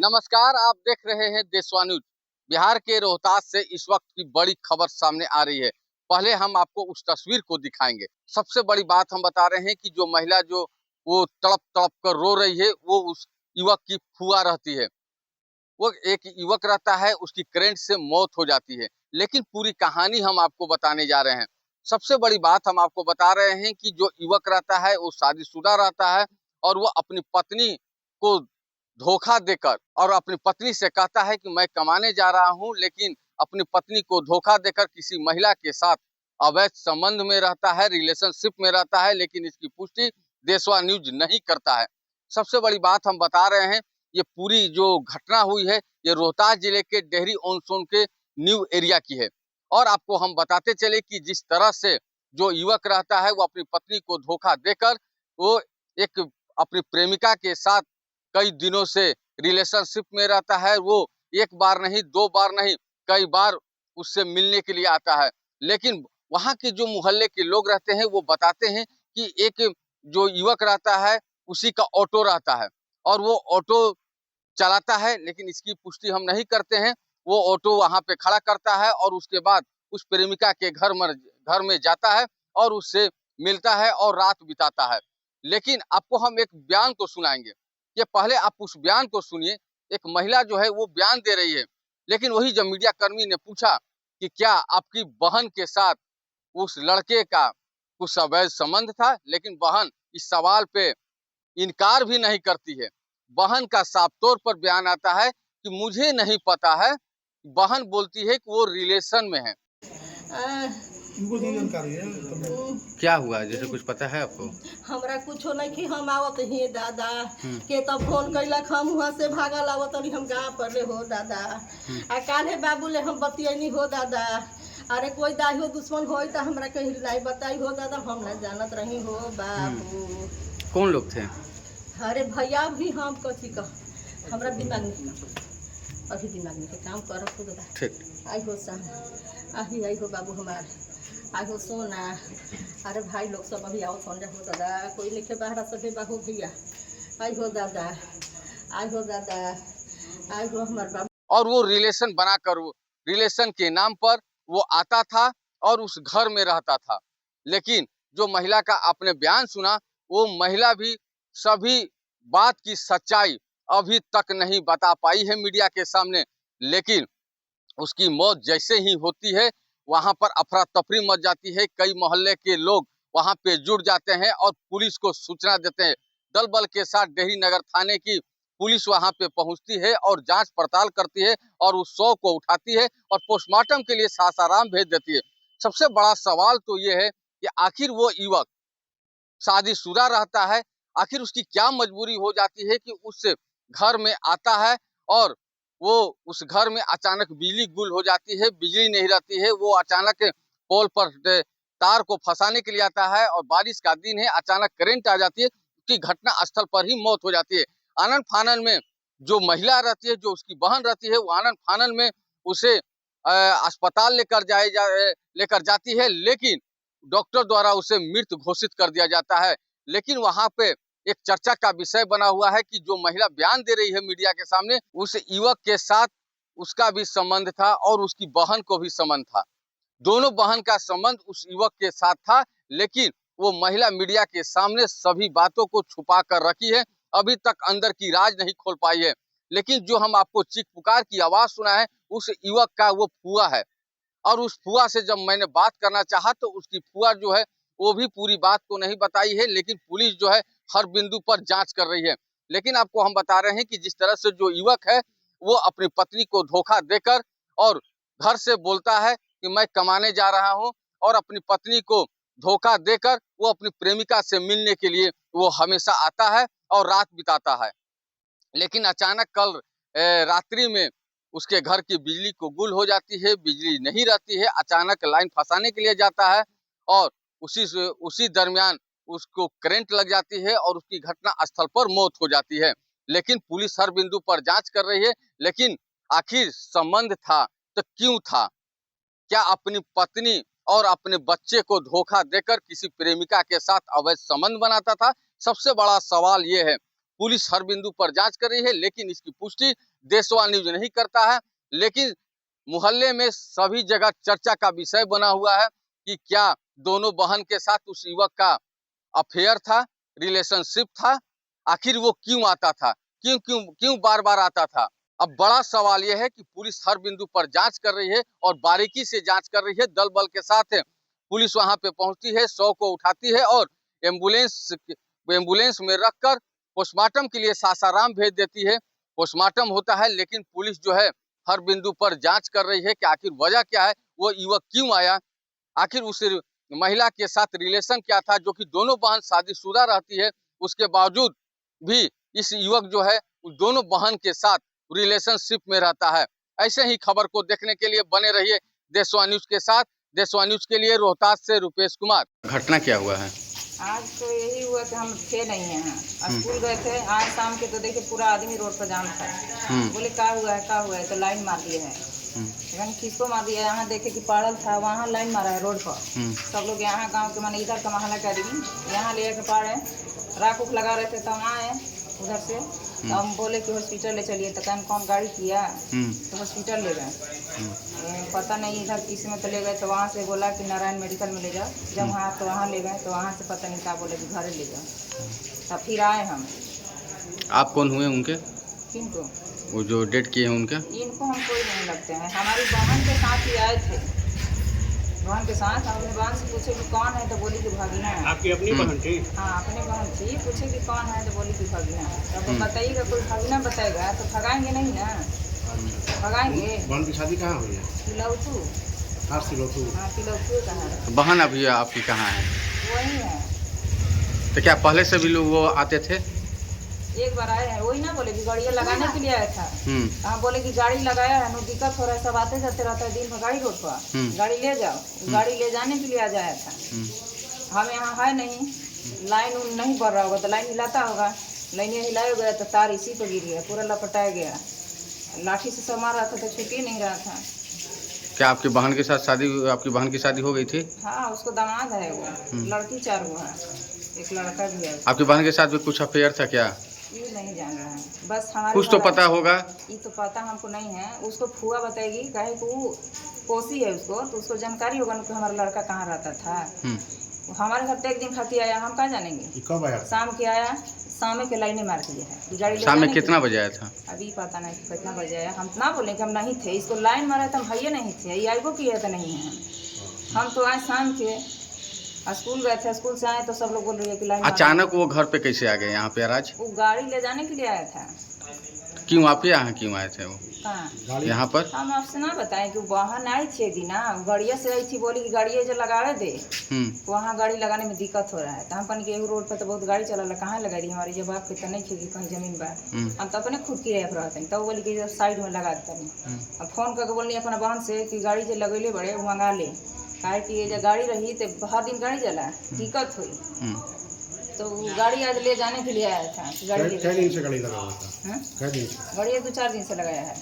नमस्कार, आप देख रहे हैं देशवा न्यूज। बिहार के रोहतास से इस वक्त की बड़ी खबर सामने आ रही है। पहले हम आपको उस तस्वीर को दिखाएंगे। सबसे बड़ी बात हम बता रहे हैं कि जो महिला जो वो तड़प तड़प कर रो रही है, वो उस युवक की फुआ रहती है। वो एक युवक रहता है, उसकी करंट से मौत हो जाती है। लेकिन पूरी कहानी हम आपको बताने जा रहे हैं। सबसे बड़ी बात हम आपको बता रहे हैं कि जो युवक रहता है वो शादीशुदा रहता है और वो अपनी पत्नी को धोखा देकर और अपनी पत्नी से कहता है कि मैं कमाने जा रहा हूं, लेकिन अपनी पत्नी को धोखा देकर किसी महिला के साथ अवैध संबंध में रहता है, रिलेशनशिप में रहता है। लेकिन इसकी पुष्टि देशवा न्यूज नहीं करता है। सबसे बड़ी बात हम बता रहे हैं, ये पूरी जो घटना हुई है ये रोहतास जिले के डेहरी ऑन सोन के न्यू एरिया की है। और आपको हम बताते चले कि जिस तरह से जो युवक रहता है वो अपनी पत्नी को धोखा देकर वो एक अपनी प्रेमिका के साथ कई दिनों से रिलेशनशिप में रहता है। वो एक बार नहीं, दो बार नहीं, कई बार उससे मिलने के लिए आता है। लेकिन वहाँ के जो मोहल्ले के लोग रहते हैं वो बताते हैं कि एक जो युवक रहता है उसी का ऑटो रहता है और वो ऑटो चलाता है। लेकिन इसकी पुष्टि हम नहीं करते हैं। वो ऑटो वहाँ पे खड़ा करता है और उसके बाद उस प्रेमिका के घर में जाता है और उससे मिलता है और रात बिताता है। लेकिन आपको हम एक बयान को सुनाएंगे। ये पहले आप उस बयान को सुनिए। एक महिला जो है वो बयान दे रही है। लेकिन वही जब मीडिया कर्मी ने पूछा कि क्या आपकी बहन के साथ उस लड़के का कुछ अवैध संबंध था, लेकिन बहन इस सवाल पे इनकार भी नहीं करती है। बहन का साफ तौर पर बयान आता है कि मुझे नहीं पता है। बहन बोलती है कि वो रिलेशन में है। इनको नहीं जानकारी है क्या हुआ, जैसे कुछ पता है आपको? हमरा कुछो नहीं कि हम आवत ही दादा के तब फोन कैलक, हम वहाँ से भागल आवत रही, हम गाँव पर ले हो दादा। आ काले बाबू ले हम बतियनी हो दादा। अरे कोई दाहियो दुश्मन हो तो हमरा कहीं नहीं बताई हो दादा, हम ना जानत रही हो बाबू। कौन लोग थे? अरे भैया भी हम कथी का हमरा दिमाग में अभी दिमाग में के काम करत हो दादा। ठीक। आई हो सा आई हो बाबू हमार, आई हो सोना। अरे भाई लोग सब अभी आओ फोन हो दादा, कोई लिखे बाहर सभी बाबू भैया। आई हो दादा, आई हो दादा, आई हो हमार बाबू। और वो रिलेशन बनाकर वो रिलेशन के नाम पर वो आता था और उस घर में रहता था। लेकिन जो महिला का आपने बयान सुना, वो महिला भी सभी बात की सच्चाई अभी तक नहीं बता पाई है मीडिया के सामने। लेकिन उसकी मौत जैसे ही होती है वहां पर अफरा तफरी मच जाती है। कई मोहल्ले के लोग वहां पे जुड़ जाते हैं और पुलिस को सूचना देते हैं। दल बल के साथ डेहरी नगर थाने की पुलिस वहां पे पहुंचती है और जांच पड़ताल करती है और उस शव को उठाती है और पोस्टमार्टम के लिए सासाराम भेज देती है। सबसे बड़ा सवाल तो ये है कि आखिर वो युवक शादीशुदा रहता है, आखिर उसकी क्या मजबूरी हो जाती है कि उस घर में आता है और वो उस घर में अचानक बिजली गुल हो जाती है, बिजली नहीं रहती है। वो अचानक पोल पर तार को फंसाने के लिए आता है और बारिश का दिन है, अचानक करंट आ जाती है, उसकी घटना स्थल पर ही मौत हो जाती है। आनन फानन में जो महिला रहती है, जो उसकी बहन रहती है, वो आनन फानन में उसे अस्पताल लेकर जाती है। लेकिन डॉक्टर द्वारा उसे मृत घोषित कर दिया जाता है। लेकिन वहां पे एक चर्चा का विषय बना हुआ है कि जो महिला बयान दे रही है मीडिया के सामने, उस युवक के साथ उसका भी संबंध था और उसकी बहन को भी संबंध था। दोनों बहन का संबंध उस युवक के साथ था। लेकिन वो महिला मीडिया के सामने सभी बातों को छुपा कर रखी है, अभी तक अंदर की राज नहीं खोल पाई है। लेकिन जो हम आपको चीख पुकार की आवाज सुना है, उस युवक का वो फुआ है। और उस फुआ से जब मैंने बात करना चाहा तो उसकी फुआ जो है वो भी पूरी बात को नहीं बताई है। लेकिन पुलिस जो है हर बिंदु पर जांच कर रही है। लेकिन आपको हम बता रहे हैं कि जिस तरह से जो युवक है वो अपनी पत्नी को धोखा देकर और घर से बोलता है कि मैं कमाने जा रहा हूं, और अपनी पत्नी को धोखा देकर वो अपनी प्रेमिका से मिलने के लिए वो हमेशा आता है और रात बिताता है। लेकिन अचानक कल रात्रि में उसके घर की बिजली को गुल हो जाती है, बिजली नहीं रहती है, अचानक लाइन फंसाने के लिए जाता है और उसी दरमियान उसको करंट लग जाती है और उसकी घटना स्थल पर मौत हो जाती है। लेकिन पुलिस हर बिंदु पर जांच कर रही है। लेकिन आखिर संबंध था तो क्यों था? क्या अपनी पत्नी और अपने बच्चे को धोखा देकर किसी प्रेमिका के साथ अवैध संबंध बनाता था? सबसे बड़ा सवाल ये है। पुलिस हर बिंदु पर जांच कर रही है, लेकिन इसकी पुष्टि देशवा न्यूज नहीं करता है, लेकिन मोहल्ले में सभी जगह चर्चा का विषय बना हुआ है कि क्या दोनों बहन के साथ उस युवक का अफेयर था, रिलेशनशिप था, आखिर वो क्यों आता था, क्यों क्यों क्यों बार बार आता था। अब बड़ा सवाल यह है कि पुलिस हर बिंदु पर जांच कर रही है और बारीकी से जांच कर रही है। दल बल के साथ पुलिस वहां पे पहुंचती है, शव को उठाती है और एम्बुलेंस में रखकर पोस्टमार्टम के लिए सासाराम भेज देती है। पोस्टमार्टम होता है, लेकिन पुलिस जो है हर बिंदु पर जांच कर रही है कि आखिर वजह क्या है, वो युवक क्यों आया, आखिर उस महिला के साथ रिलेशन क्या था, जो कि दोनों बहन शादीशुदा रहती है, उसके बावजूद भी इस युवक जो है उस दोनों बहन के साथ रिलेशनशिप में रहता है। ऐसे ही खबर को देखने के लिए बने रहिए देशवा न्यूज के साथ। देशवा न्यूज के लिए रोहतास से रुपेश कुमार। घटना क्या हुआ है? आज तो यही हुआ कि हम थे नहीं हैं, स्कूल गए थे। आज शाम के तो देखे पूरा आदमी रोड पर जाम था। बोले क्या हुआ है, तो लाइन मार दिए है। किसको मार दिया? यहाँ देखे कि पाड़ल था, वहाँ लाइन मारा है रोड पर। सब लोग यहाँ गांव के माने इधर का मोहल्ला के आदमी यहाँ ले के पाड़े राख उख लगा रहे थे, तब आए उधर से। तो हम बोले कि हॉस्पिटल ले चलिए, तो कहन कौन गाड़ी किया, तो हॉस्पिटल ले गए। पता नहीं इधर किसी में तो ले गए, तो वहाँ से बोला कि नारायण मेडिकल में ले जाओ। जब वहाँ तो वहाँ ले गए, तो वहाँ से पता नहीं क्या बोले कि घर ले जाओ। तब फिर आए हम। आप कौन हुए उनके? किनको? वो जो डेट किए हैं उनके? इनको हम कोई नहीं लगते हैं, हमारी बहन के साथ ही आए थे। बहन के साथ हमने बहन से पूछे कि कौन है, तो बोली कि भगीना है। आपकी अपनी बहन थी? हाँ, अपने बहन थी। पूछे कि कौन है, तो बोली कि भगीना है। तब बताइएगा, कोई भगीना बताएगा तो भगाएंगे नहीं ना, भगाएंगे। बहन की शादी कहाँ हुई है? तिलौथू। हाँ, तिलौथू। हाँ, तिलौथू कहाँ है? बहन अभी आपकी कहाँ है? वही है। तो क्या पहले से भी लोग वो आते थे? एक बार आए हैं, वही ना बोले कि गाड़ियाँ लगाने के लिए आया था। हाँ, बोले कि गाड़ी लगाया है, नो दिक्कत हो रहा है, सब आते जाते रहता है दिन भर गाड़ी रोड पर, गाड़ी ले जाओ। गाड़ी ले जाने के लिए आ जाया था। हम यहाँ है नहीं, लाइन उन नहीं बढ़ रहा होगा तो लाइन हिलाता होगा, लाइन हिलाया गया तो तार इसी पर गिर गया, पूरा लपटाया गया। लाठी से सब मार रहा था तो छूट ही नहीं रहा था। क्या आपकी बहन के साथ आपकी बहन की शादी हो गई थी? हाँ, उसको दामाद है, वो लड़की 4 गो है, एक लड़का भी है। आपकी बहन के साथ भी कुछ अफेयर था क्या? ये नहीं जान रहा है, बस हमारे कुछ तो पता होगा। ये तो पता हमको नहीं है, उसको फुआ बताएगी, काहे कि वो कोसी है उसको, तो उसको जानकारी होगा ना कि हमारा लड़का कहाँ रहता था। हमारे घर एक दिन खाती आया, हम कहाँ जानेंगे। कब आया? शाम के आया, शाम के लाइने मार दिया है गाड़ी। शाम में कितना बजे आया था? अभी पता नहीं कितना बजे आया, हम ना बोले कि हम नहीं थे, इसको लाइन मारा था, हम भैया नहीं थे, ये आइबो किया तो नहीं है। हम तो आए शाम के, स्कूल गए थे, स्कूल से आए तो सब लोग बोल रहे हैं कि लाइन। अचानक वो घर पे कैसे आ गए यहाँ पे आज? वो गाड़ी ले जाने के लिए आया था। क्यों आप यहाँ क्यों आए थे वो कहाँ? यहाँ पर? हम आपसे ना बताएं कि बहन आई थी ना, गाड़िया से आई थी, बोली कि गाड़िया जो लगावे दे, वहाँ गाड़ी लगाने में दिक्कत हो रहा है। तो हम कहने कि रोड पर तो बहुत गाड़ी चला, कहाँ लगा रही, हमारी जब बाप के तो नहीं खेगी कहीं जमीन बार, हम तो अपने खुद की रह रहते हैं। तब बोली कि साइड में लगा देता हूँ। अब फोन करके बोलनी अपना बहन से कि गाड़ी जो लगेले बड़े वो मंगा ले, काहे कि ये जो गाड़ी रही तो हर दिन गाड़ी चला, दिक्कत हुई। तो गाड़ी आज ले जाने के लिए आया था। गाड़ी दिन से गाड़ी लगा हुआ था? गाड़ी 2-4 दिन से लगाया है।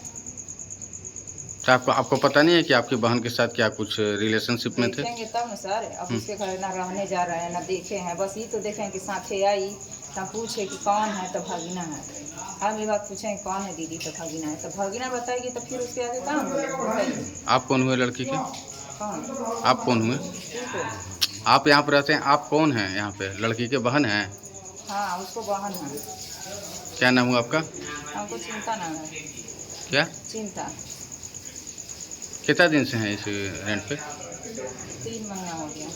तो आपको पता नहीं है कि आपकी बहन के साथ क्या कुछ रिलेशनशिप में थे? देखेंगे तब ना सर, अब उसके घर ना रहने जा रहे हैं ना देखे हैं, बस ये तो देखें कि साथे आई तो पूछे कि कौन है, तो भगीना है। हम ये बात पूछें कौन है दीदी, तो भगीना है, तो भगीना बताएगी, तो फिर उसके आगे कहाँ बोले। आप कौन हुए लड़की के? कौन? आप कौन हुए? आप यहाँ पर रहते हैं, आप कौन हैं यहाँ पे? लड़की के बहन हैं? हाँ, उसको बहन है। क्या नाम हुआ आपका? हमको चिंता नाम है। क्या चिंता? कितना दिन से हैं इस रेंट पे? 3 महीना हो गया।